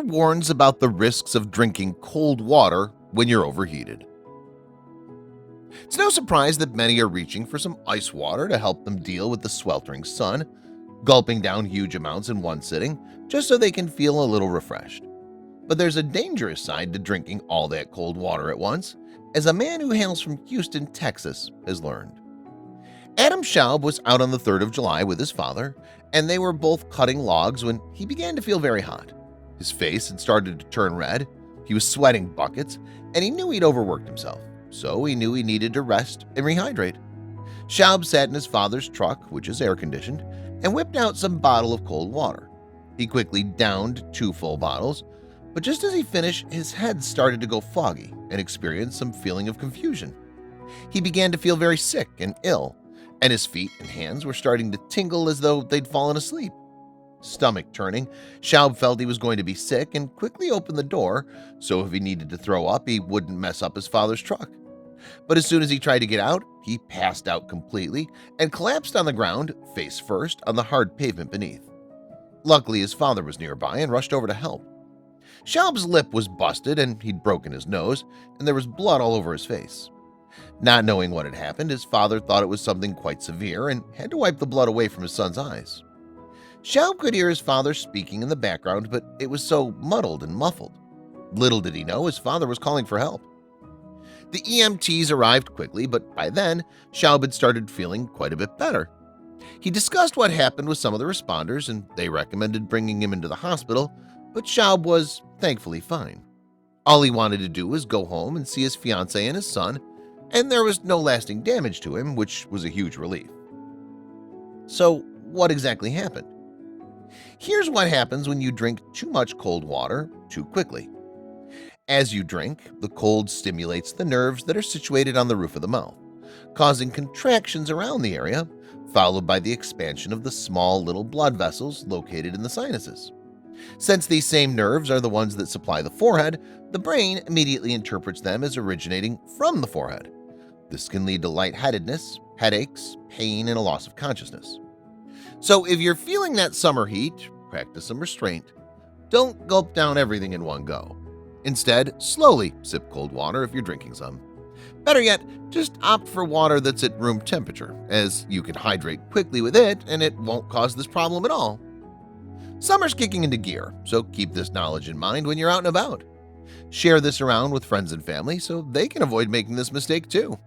author warns about the risks of drinking cold water when you're overheated. It's no surprise that many are reaching for some ice water to help them deal with the sweltering sun, gulping down huge amounts in one sitting just so they can feel a little refreshed. But there's a dangerous side to drinking all that cold water at once, as a man who hails from Houston, Texas, has learned. Adam Schaub was out on the 3rd of July with his father, and they were both cutting logs when he began to feel very hot. His face had started to turn red, he was sweating buckets, and he knew he'd overworked himself, so he knew he needed to rest and rehydrate. Schaub sat in his father's truck, which is air-conditioned, and whipped out some bottle of cold water. He quickly downed 2 full bottles, but just as he finished, his head started to go foggy and experienced some feeling of confusion. He began to feel very sick and ill, and his feet and hands were starting to tingle as though they'd fallen asleep. Stomach turning, Schaub felt he was going to be sick and quickly opened the door so if he needed to throw up, he wouldn't mess up his father's truck. But as soon as he tried to get out, he passed out completely and collapsed on the ground, face first, on the hard pavement beneath. Luckily, his father was nearby and rushed over to help. Schaub's lip was busted and he'd broken his nose, and there was blood all over his face. Not knowing what had happened, his father thought it was something quite severe and had to wipe the blood away from his son's eyes. Schaub could hear his father speaking in the background, but it was so muddled and muffled. Little did he know his father was calling for help. The EMTs arrived quickly, but by then, Schaub had started feeling quite a bit better. He discussed what happened with some of the responders, and they recommended bringing him into the hospital, but Schaub was thankfully fine. All he wanted to do was go home and see his fiancée and his son, and there was no lasting damage to him, which was a huge relief. So, what exactly happened? Here's what happens when you drink too much cold water too quickly. As you drink, the cold stimulates the nerves that are situated on the roof of the mouth, causing contractions around the area, followed by the expansion of the small little blood vessels located in the sinuses. Since these same nerves are the ones that supply the forehead, the brain immediately interprets them as originating from the forehead. This can lead to lightheadedness, headaches, pain, and a loss of consciousness. So if you're feeling that summer heat, practice some restraint. Don't gulp down everything in one go. Instead, slowly sip cold water if you're drinking some. Better yet, just opt for water that's at room temperature, as you can hydrate quickly with it and it won't cause this problem at all. Summer's kicking into gear, so keep this knowledge in mind when you're out and about. Share this around with friends and family so they can avoid making this mistake too.